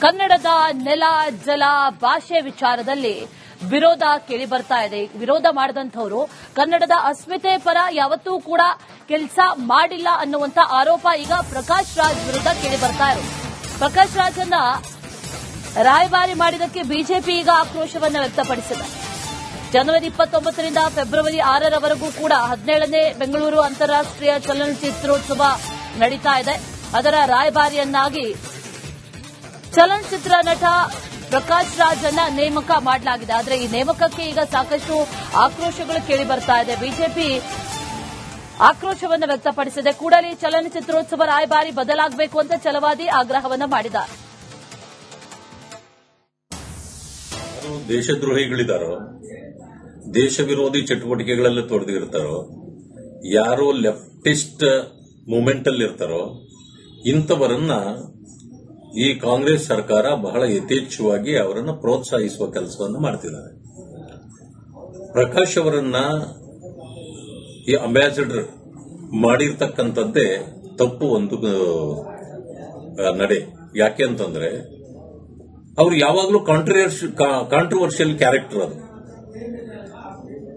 ಕನ್ನಡದ ನೆಲ ಜಲ ಭಾಷೆ ವಿಚಾರದಲ್ಲಿ ವಿರೋಧ ಕೇಳಿ ಬರ್ತಾ ಇದೆ. ವಿರೋಧ ಮಾಡಿದಂಥವರು ಕನ್ನಡದ ಅಸ್ಮಿತೆ ಪರ ಯಾವತ್ತೂ ಕೂಡ ಕೆಲಸ ಮಾಡಿಲ್ಲ ಅನ್ನುವಂತ ಆರೋಪ ಈಗ ಪ್ರಕಾಶ್ ರಾಜ್ ವಿರುದ್ಧ ಕೇಳಿ ಬರ್ತಾ ಇರೋದು. ಪ್ರಕಾಶ್ ರಾಜನ್ನ ರಾಯಭಾರಿ ಮಾಡಿದಕ್ಕೆ ಬಿಜೆಪಿ ಈಗ ಆಕ್ರೋಶವನ್ನು ವ್ಯಕ್ತಪಡಿಸಿದೆ. ಜನವರಿ 29ರಿಂದ ಫೆಬ್ರವರಿ 6ರವರೆಗೂ ಕೂಡ 17ನೇ ಬೆಂಗಳೂರು ಅಂತಾರಾಷ್ಟ್ರೀಯ ಚಲನಚಿತ್ರೋತ್ಸವ ನಡೀತಾ ಇದೆ. ಅದರ ರಾಯಭಾರಿಯನ್ನಾಗಿ ಚಲನಚಿತ್ರ ನಟ ಪ್ರಕಾಶ್ ರಾಜ್ ಅನ್ನ ನೇಮಕ ಮಾಡಲಾಗಿದೆ. ಆದರೆ ಈ ನೇಮಕಕ್ಕೆ ಈಗ ಸಾಕಷ್ಟು ಆಕ್ರೋಶಗಳು ಕೇಳಿ ಬರ್ತಾ ಇದೆ. ಬಿಜೆಪಿ ಆಕ್ರೋಶವನ್ನು ವ್ಯಕ್ತಪಡಿಸಿದೆ. ಕೂಡಲೇ ಚಲನಚಿತ್ರೋತ್ಸವ ರಾಯಭಾರಿ ಬದಲಾಗಬೇಕು ಅಂತ ಛಲವಾದಿ ಆಗ್ರಹವನ್ನು ಮಾಡಿದ್ದಾರೆ. ದೇಶದ್ರೋಹಿಗಳಿದ್ದಾರೋ, ದೇಶ ವಿರೋಧಿ ಚಟುವಟಿಕೆಗಳಲ್ಲಿ ತೊಡಗಿರ್ತಾರೋ, ಯಾರೋ ಲೆಫ್ಟಿಸ್ಟ್ ಮೂವ್ಮೆಂಟ್ ಅಲ್ಲಿ ಇರ್ತಾರೋ ಇಂಥವರನ್ನ ಈ ಕಾಂಗ್ರೆಸ್ ಸರ್ಕಾರ ಬಹಳ ಯಥೇಚ್ಛವಾಗಿ ಅವರನ್ನು ಪ್ರೋತ್ಸಾಹಿಸುವ ಕೆಲಸವನ್ನು ಮಾಡ್ತಿದ್ದಾರೆ. ಪ್ರಕಾಶ್ ಅವರನ್ನ ಈ ಅಂಬಾಸಿಡರ್ ಮಾಡಿರ್ತಕ್ಕಂಥದ್ದೇ ತಪ್ಪು ಒಂದು ನಡೆ. ಯಾಕೆ ಅಂತಂದ್ರೆ ಅವರು ಯಾವಾಗಲೂ ಕಾಂಟ್ರವರ್ಷಿಯಲ್ ಕ್ಯಾರೆಕ್ಟರ್. ಅದು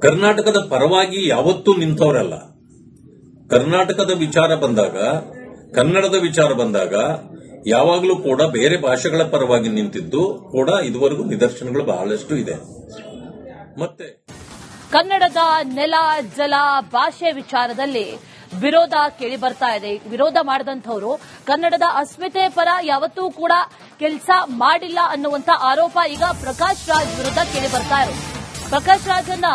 ಕರ್ನಾಟಕದ ಪರವಾಗಿ ಯಾವತ್ತೂ ನಿಂತವರಲ್ಲ. ಕರ್ನಾಟಕದ ವಿಚಾರ ಬಂದಾಗ, ಕನ್ನಡದ ವಿಚಾರ ಬಂದಾಗ ಯಾವಾಗಲೂ ಕೂಡ ಬೇರೆ ಭಾಷೆಗಳ ಪರವಾಗಿ ನಿಂತಿದ್ದು ಕೂಡ ಇದುವರೆಗೂ ನಿದರ್ಶನಗಳು ಬಹಳಷ್ಟು ಇದೆ. ಮತ್ತೆ ಕನ್ನಡದ ನೆಲ ಜಲ ಭಾಷೆ ವಿಚಾರದಲ್ಲಿ ವಿರೋಧ ಕೇಳಿ ಬರ್ತಾ ಇದೆ. ವಿರೋಧ ಮಾಡಿದಂಥವರು ಕನ್ನಡದ ಅಸ್ಮಿತೆ ಪರ ಯಾವತ್ತೂ ಕೂಡ ಕೆಲಸ ಮಾಡಿಲ್ಲ ಅನ್ನುವಂತ ಆರೋಪ ಈಗ ಪ್ರಕಾಶ್ ರಾಜ್ ವಿರುದ್ಧ ಕೇಳಿ ಬರ್ತಾ ಇರೋದು. ಪ್ರಕಾಶ್ ರಾಜನ್ನ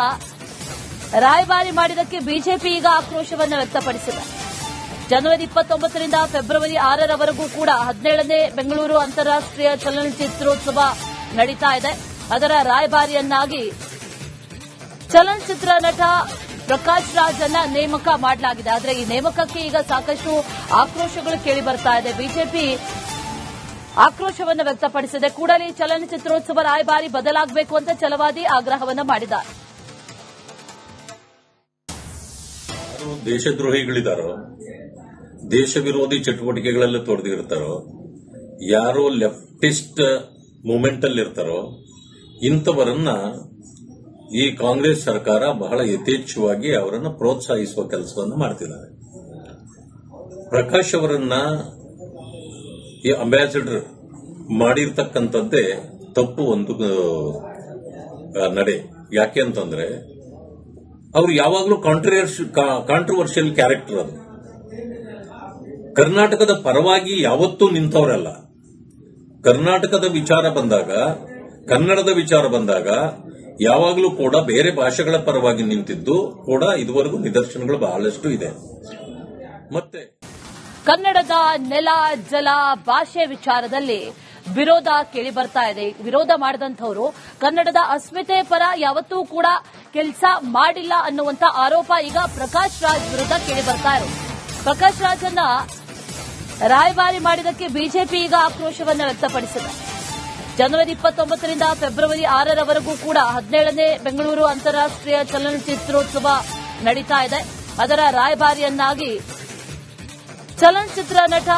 ರಾಯಭಾರಿ ಮಾಡಿದಕ್ಕೆ ಬಿಜೆಪಿ ಈಗ ಆಕ್ರೋಶವನ್ನು ವ್ಯಕ್ತಪಡಿಸಿದೆ. ಜನವರಿ 29ರಿಂದ ಫೆಬ್ರವರಿ 6ರವರೆಗೂ ಕೂಡ 17ನೇ ಬೆಂಗಳೂರು ಅಂತಾರಾಷ್ಟ್ರೀಯ ಚಲನಚಿತ್ರೋತ್ಸವ ನಡೀತಾ ಇದೆ. ಅದರ ರಾಯಭಾರಿಯನ್ನಾಗಿ ಚಲನಚಿತ್ರ ನಟ ಪ್ರಕಾಶ್ ರಾಜ್ ಅನ್ನ ನೇಮಕ ಮಾಡಲಾಗಿದೆ. ಆದರೆ ಈ ನೇಮಕಕ್ಕೆ ಈಗ ಸಾಕಷ್ಟು ಆಕ್ರೋಶಗಳು ಕೇಳಿ ಬರ್ತಾ ಇದೆ. ಬಿಜೆಪಿ ಆಕ್ರೋಶವನ್ನು ವ್ಯಕ್ತಪಡಿಸಿದೆ. ಕೂಡಲೇ ಚಲನಚಿತ್ರೋತ್ಸವ ರಾಯಭಾರಿ ಬದಲಾಗಬೇಕು ಅಂತ ಛಲವಾದಿ ಆಗ್ರಹವನ್ನು ಮಾಡಿದ್ದಾರೆ. ದೇಶದ್ರೋಹಿಗಳಿದ್ದಾರೋ, ದೇಶ ವಿರೋಧಿ ಚಟುವಟಿಕೆಗಳಲ್ಲಿ ತೊಡಗಿರ್ತಾರೋ, ಯಾರೋ ಲೆಫ್ಟಿಸ್ಟ್ ಮೂವ್ಮೆಂಟ್ ಅಲ್ಲಿ ಇರ್ತಾರೋ ಇಂಥವರನ್ನ ಈ ಕಾಂಗ್ರೆಸ್ ಸರ್ಕಾರ ಬಹಳ ಯಥೇಚ್ಛವಾಗಿ ಅವರನ್ನು ಪ್ರೋತ್ಸಾಹಿಸುವ ಕೆಲಸವನ್ನು ಮಾಡ್ತಿದ್ದಾರೆ. ಪ್ರಕಾಶ್ ಅವರನ್ನ ಈ ಅಂಬಾಸಿಡರ್ ಮಾಡಿರ್ತಕ್ಕಂಥದ್ದೇ ತಪ್ಪು ಒಂದು ನಡೆ. ಯಾಕೆ ಅಂತಂದ್ರೆ ಅವರು ಯಾವಾಗಲೂ ಕಾಂಟ್ರವರ್ಷಿಯಲ್ ಕ್ಯಾರೆಕ್ಟರ್. ಅದು ಕರ್ನಾಟಕದ ಪರವಾಗಿ ಯಾವತ್ತೂ ನಿಂತವರಲ್ಲ. ಕರ್ನಾಟಕದ ವಿಚಾರ ಬಂದಾಗ, ಕನ್ನಡದ ವಿಚಾರ ಬಂದಾಗ ಯಾವಾಗಲೂ ಕೂಡ ಬೇರೆ ಭಾಷೆಗಳ ಪರವಾಗಿ ನಿಂತಿದ್ದು ಕೂಡ ಇದುವರೆಗೂ ನಿದರ್ಶನಗಳು ಬಹಳಷ್ಟು ಇದೆ. ಮತ್ತೆ ಕನ್ನಡದ ನೆಲ ಜಲ ಭಾಷೆ ವಿಚಾರದಲ್ಲಿ ವಿರೋಧ ಕೇಳಿ ಬರ್ತಾ ಇದೆ. ವಿರೋಧ ಮಾಡಿದಂಥವರು ಕನ್ನಡದ ಅಸ್ಮಿತೆ ಪರ ಯಾವತ್ತೂ ಕೂಡ ಕೆಲಸ ಮಾಡಿಲ್ಲ ಅನ್ನುವಂತ ಆರೋಪ ಈಗ ಪ್ರಕಾಶ್ ರಾಜ್ ವಿರುದ್ಧ ಕೇಳಿ ಬರ್ತಾ ಇರೋದು. ಪ್ರಕಾಶ್ ರಾಜನ್ನ ರಾಯಭಾರಿ ಮಾಡಿದಕ್ಕೆ ಬಿಜೆಪಿ ಈಗ ಆಕ್ರೋಶವನ್ನು ವ್ಯಕ್ತಪಡಿಸಿದೆ. ಜನವರಿ 29ರಿಂದ ಫೆಬ್ರವರಿ 6ರವರೆಗೂ ಕೂಡ 17ನೇ ಬೆಂಗಳೂರು ಅಂತಾರಾಷ್ಟ್ರೀಯ ಚಲನಚಿತ್ರೋತ್ಸವ ನಡೀತಾ ಇದೆ. ಅದರ ರಾಯಭಾರಿಯನ್ನಾಗಿ ಚಲನಚಿತ್ರ ನಟ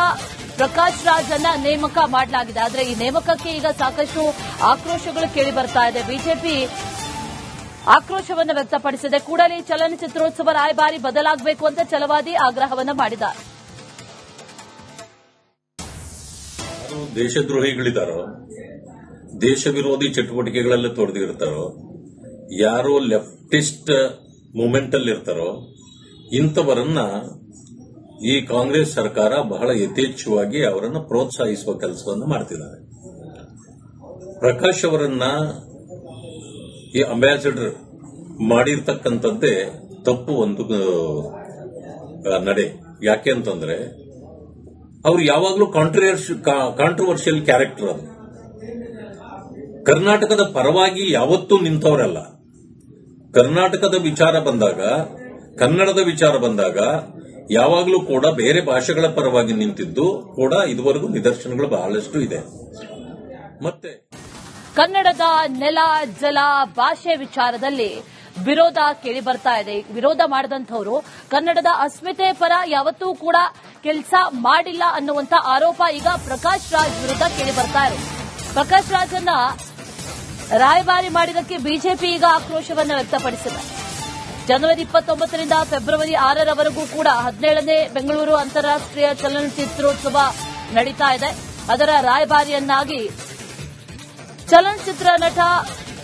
ಪ್ರಕಾಶ್ ರಾಜ್ ಅನ್ನ ನೇಮಕ ಮಾಡಲಾಗಿದೆ. ಆದರೆ ಈ ನೇಮಕಕ್ಕೆ ಈಗ ಸಾಕಷ್ಟು ಆಕ್ರೋಶಗಳು ಕೇಳಿ ಬರ್ತಾ ಇದೆ. ಬಿಜೆಪಿ ಆಕ್ರೋಶವನ್ನು ವ್ಯಕ್ತಪಡಿಸಿದೆ. ಕೂಡಲೇ ಚಲನಚಿತ್ರೋತ್ಸವ ರಾಯಭಾರಿ ಬದಲಾಗಬೇಕು ಅಂತ ಛಲವಾದಿ ಆಗ್ರಹವನ್ನು ಮಾಡಿದ್ದಾರೆ. ದೇಶದ್ರೋಹಿಗಳಿದ್ದಾರೋ, ದೇಶ ವಿರೋಧಿ ಚಟುವಟಿಕೆಗಳಲ್ಲಿ ತೊಡಗಿರ್ತಾರೋ, ಯಾರೋ ಲೆಫ್ಟಿಸ್ಟ್ ಮೂವ್ಮೆಂಟ್ ಅಲ್ಲಿ ಇರ್ತಾರೋ ಇಂಥವರನ್ನ ಈ ಕಾಂಗ್ರೆಸ್ ಸರ್ಕಾರ ಬಹಳ ಯಥೇಚ್ಛವಾಗಿ ಅವರನ್ನು ಪ್ರೋತ್ಸಾಹಿಸುವ ಕೆಲಸವನ್ನು ಮಾಡ್ತಿದ್ದಾರೆ. ಪ್ರಕಾಶ್ ಅವರನ್ನ ಈ ಅಂಬಾಸಿಡರ್ ಮಾಡಿರ್ತಕ್ಕಂಥದ್ದೇ ತಪ್ಪು ಒಂದು ನಡೆ. ಯಾಕೆ ಅಂತಂದ್ರೆ ಅವರು ಯಾವಾಗಲೂ ಕಾಂಟ್ರವರ್ಷಿಯಲ್ ಕ್ಯಾರೆಕ್ಟರ್. ಅದು ಕರ್ನಾಟಕದ ಪರವಾಗಿ ಯಾವತ್ತೂ ನಿಂತವರಲ್ಲ. ಕರ್ನಾಟಕದ ವಿಚಾರ ಬಂದಾಗ, ಕನ್ನಡದ ವಿಚಾರ ಬಂದಾಗ ಯಾವಾಗಲೂ ಕೂಡ ಬೇರೆ ಭಾಷೆಗಳ ಪರವಾಗಿ ನಿಂತಿದ್ದು ಕೂಡ ಇದುವರೆಗೂ ನಿದರ್ಶನಗಳು ಬಹಳಷ್ಟು ಇದೆ. ಮತ್ತೆ ಕನ್ನಡದ ನೆಲ ಜಲ ಭಾಷೆ ವಿಚಾರದಲ್ಲಿ ವಿರೋಧ ಕೇಳಿ ಬರ್ತಾ ಇದೆ. ವಿರೋಧ ಮಾಡಿದಂಥವರು ಕನ್ನಡದ ಅಸ್ಮಿತೆ ಪರ ಯಾವತ್ತೂ ಕೂಡ ಕೆಲಸ ಮಾಡಿಲ್ಲ ಅನ್ನುವಂತ ಆರೋಪ ಈಗ ಪ್ರಕಾಶ್ ರಾಜ್ ವಿರುದ್ಧ ಕೇಳಿ ಬರ್ತಾ ಇರೋದು. ಪ್ರಕಾಶ್ ರಾಜನ್ನ ರಾಯಭಾರಿ ಮಾಡಿದ್ದಕ್ಕೆ ಬಿಜೆಪಿ ಈಗ ಆಕ್ರೋಶವನ್ನು ವ್ಯಕ್ತಪಡಿಸಿದೆ. ಜನವರಿ 29ರಿಂದ ಫೆಬ್ರವರಿ 6ರವರೆಗೂ ಕೂಡ 17ನೇ ಬೆಂಗಳೂರು ಅಂತಾರಾಷ್ಟ್ರೀಯ ಚಲನಚಿತ್ರೋತ್ಸವ ನಡೀತಾ ಇದೆ. ಅದರ ರಾಯಭಾರಿಯನ್ನಾಗಿ ಚಲನಚಿತ್ರ ನಟ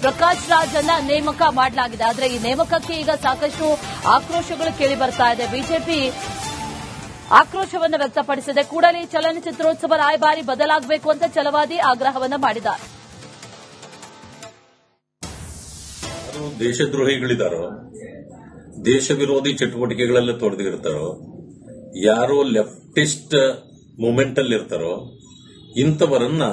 ಪ್ರಕಾಶ್ ರಾಜನ್ನ ನೇಮಕ ಮಾಡಲಾಗಿದೆ. ಆದರೆ ಈ ನೇಮಕಕ್ಕೆ ಈಗ ಸಾಕಷ್ಟು ಆಕ್ರೋಶಗಳು ಕೇಳಿ ಬರ್ತಾ ಇದೆ. ಬಿಜೆಪಿ ಆಕ್ರೋಶವನ್ನು ವ್ಯಕ್ತಪಡಿಸಿದೆ. ಕೂಡಲೇ ಚಲನಚಿತ್ರೋತ್ಸವ ರಾಯಭಾರಿ ಬದಲಾಗಬೇಕು ಅಂತ ಛಲವಾದಿ ಆಗ್ರಹವನ್ನು ಮಾಡಿದ್ದಾರೆ. ದೇಶದ್ರೋಹಿಗಳಿದ್ದಾರೋ, ದೇಶ ವಿರೋಧಿ ಚಟುವಟಿಕೆಗಳೆಲ್ಲ ತೊಡಗಿರ್ತಾರೋ, ಯಾರೋ ಲೆಫ್ಟಿಸ್ಟ್ ಮೂವ್ಮೆಂಟ್ ಅಲ್ಲಿ ಇರ್ತಾರೋ ಇಂಥವರನ್ನ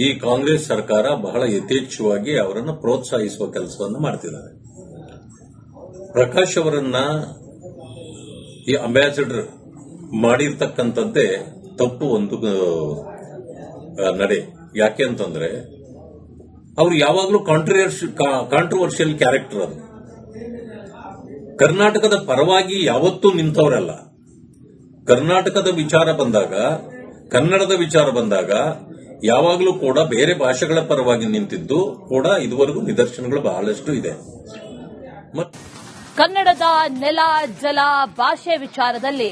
ಈ ಕಾಂಗ್ರೆಸ್ ಸರ್ಕಾರ ಬಹಳ ಯಥೇಚ್ಛವಾಗಿ ಅವರನ್ನು ಪ್ರೋತ್ಸಾಹಿಸುವ ಕೆಲಸವನ್ನು ಮಾಡ್ತಿದ್ದಾರೆ. ಪ್ರಕಾಶ್ ಅವರನ್ನ ಈ ಅಂಬಾಸಿಡರ್ ಮಾಡಿರ್ತಕ್ಕಂಥದ್ದೇ ತಪ್ಪು ಒಂದು ನಡೆ. ಯಾಕೆ ಅಂತಂದ್ರೆ ಅವರು ಯಾವಾಗಲೂ ಕಾಂಟ್ರವರ್ಷಿಯಲ್ ಕ್ಯಾರೆಕ್ಟರ್. ಅದು ಕರ್ನಾಟಕದ ಪರವಾಗಿ ಯಾವತ್ತೂ ನಿಂತವರಲ್ಲ. ಕರ್ನಾಟಕದ ವಿಚಾರ ಬಂದಾಗ, ಕನ್ನಡದ ವಿಚಾರ ಬಂದಾಗ ಯಾವಾಗಲೂ ಕೂಡ ಬೇರೆ ಭಾಷೆಗಳ ಪರವಾಗಿ ನಿಂತಿದ್ದು ಕೂಡ ಇದುವರೆಗೂ ನಿದರ್ಶನಗಳು ಬಹಳಷ್ಟು ಇದೆ. ಕನ್ನಡದ ನೆಲ, ಜಲ, ಭಾಷೆ ವಿಚಾರದಲ್ಲಿ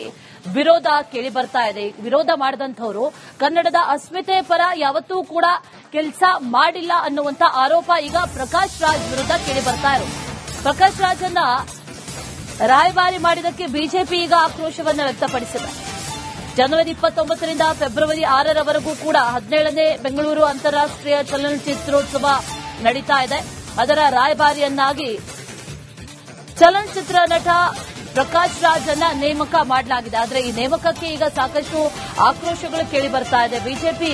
ವಿರೋಧ ಕೇಳಿ ಬರ್ತಾ ಇದೆ. ವಿರೋಧ ಮಾಡಿದಂಥವರು ಕನ್ನಡದ ಅಸ್ಮಿತೆ ಪರ ಯಾವತ್ತೂ ಕೂಡ ಕೆಲಸ ಮಾಡಿಲ್ಲ ಅನ್ನುವಂತ ಆರೋಪ ಈಗ ಪ್ರಕಾಶ್ ರಾಜ್ ವಿರುದ್ಧ ಕೇಳಿ ಬರ್ತಾ ಇರೋದು. ಪ್ರಕಾಶ್ ರಾಜನ್ನ ರಾಯಭಾರಿ ಮಾಡಿದ್ದಕ್ಕೆ ಬಿಜೆಪಿ ಈಗ ಆಕ್ರೋಶವನ್ನು ವ್ಯಕ್ತಪಡಿಸಿದೆ. ಜನವರಿ 29ರಿಂದ ಫೆಬ್ರವರಿ 6ರವರೆಗೂ ಕೂಡ 17ನೇ ಬೆಂಗಳೂರು ಅಂತಾರಾಷ್ಟ್ರೀಯ ಚಲನಚಿತ್ರೋತ್ಸವ ನಡೀತಾ ಇದೆ. ಅದರ ರಾಯಭಾರಿಯನ್ನಾಗಿ ಚಲನಚಿತ್ರ ನಟ ಪ್ರಕಾಶ್ ರಾಜನ್ನ ನೇಮಕ ಮಾಡಲಾಗಿದೆ. ಆದರೆ ಈ ನೇಮಕಕ್ಕೆ ಈಗ ಸಾಕಷ್ಟು ಆಕ್ರೋಶಗಳು ಕೇಳಿ ಬರ್ತಾ ಇದೆ. ಬಿಜೆಪಿ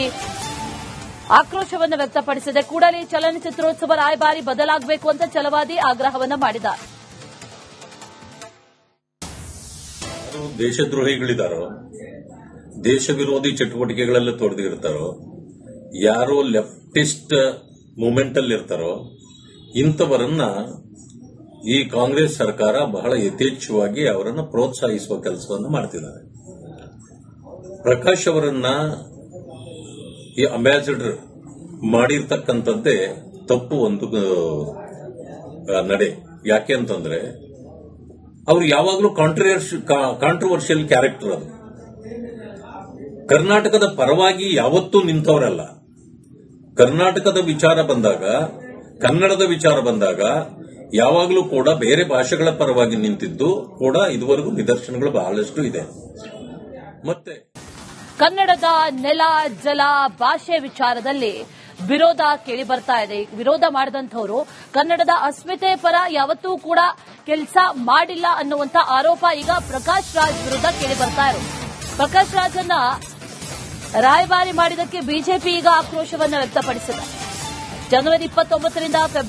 ಆಕ್ರೋಶವನ್ನು ವ್ಯಕ್ತಪಡಿಸಿದೆ. ಕೂಡಲೇ ಚಲನಚಿತ್ರೋತ್ಸವ ರಾಯಭಾರಿ ಬದಲಾಗಬೇಕು ಅಂತ ಛಲವಾದಿ ಆಗ್ರಹವನ್ನು ಮಾಡಿದ್ದಾರೆ. ದೇಶದ್ರೋಹಿಗಳಿದ್ದಾರೋ, ದೇಶ ವಿರೋಧಿ ಚಟುವಟಿಕೆಗಳೆಲ್ಲ ತೊಡಗಿರ್ತಾರೋ, ಯಾರೋ ಲೆಫ್ಟಿಸ್ಟ್ ಮೂವ್ಮೆಂಟ್ ಅಲ್ಲಿ ಇರ್ತಾರೋ ಇಂಥವರನ್ನ ಈ ಕಾಂಗ್ರೆಸ್ ಸರ್ಕಾರ ಬಹಳ ಯಥೇಚ್ಛವಾಗಿ ಅವರನ್ನು ಪ್ರೋತ್ಸಾಹಿಸುವ ಕೆಲಸವನ್ನು ಮಾಡ್ತಿದ್ದಾರೆ. ಪ್ರಕಾಶ್ ಅವರನ್ನ ಈ ಅಂಬಾಸಿಡರ್ ಮಾಡಿರ್ತಕ್ಕಂಥದ್ದೇ ತಪ್ಪು ಒಂದು ನಡೆ. ಯಾಕೆ ಅಂತಂದ್ರೆ ಅವರು ಯಾವಾಗಲೂ ಕಾಂಟ್ರವರ್ಷಿಯಲ್ ಕ್ಯಾರೆಕ್ಟರ್. ಅದು ಕರ್ನಾಟಕದ ಪರವಾಗಿ ಯಾವತ್ತೂ ನಿಂತವರಲ್ಲ. ಕರ್ನಾಟಕದ ವಿಚಾರ ಬಂದಾಗ, ಕನ್ನಡದ ವಿಚಾರ ಬಂದಾಗ ಯಾವಾಗಲೂ ಕೂಡ ಬೇರೆ ಭಾಷೆಗಳ ಪರವಾಗಿ ನಿಂತಿದ್ದು ಕೂಡ ಇದುವರೆಗೂ ನಿದರ್ಶನಗಳು ಬಹಳಷ್ಟು ಇದೆ. ಮತ್ತೆ ಕನ್ನಡದ ನೆಲ, ಜಲ, ಭಾಷೆ ವಿಚಾರದಲ್ಲಿ ವಿರೋಧ ಕೇಳಿ ಬರ್ತಾ ಇದೆ. ವಿರೋಧ ಮಾಡಿದಂಥವರು ಕನ್ನಡದ ಅಸ್ಮಿತೆ ಪರ ಯಾವತ್ತೂ ಕೂಡ ಕೆಲಸ ಮಾಡಿಲ್ಲ ಅನ್ನುವಂತ ಆರೋಪ ಈಗ ಪ್ರಕಾಶ್ ರಾಜ್ ವಿರುದ್ಧ ಕೇಳಿ ಬರ್ತಾ ಇರೋದು. ಪ್ರಕಾಶ್ ರಾಜನ್ನ ರಾಯಭಾರಿ ಮಾಡಿದ್ದಕ್ಕೆ ಬಿಜೆಪಿ ಈಗ ಆಕ್ರೋಶವನ್ನು ವ್ಯಕ್ತಪಡಿಸಿದೆ. ಜನವರಿ 29ರಿಂದ ಫೆಬ್ರವರಿ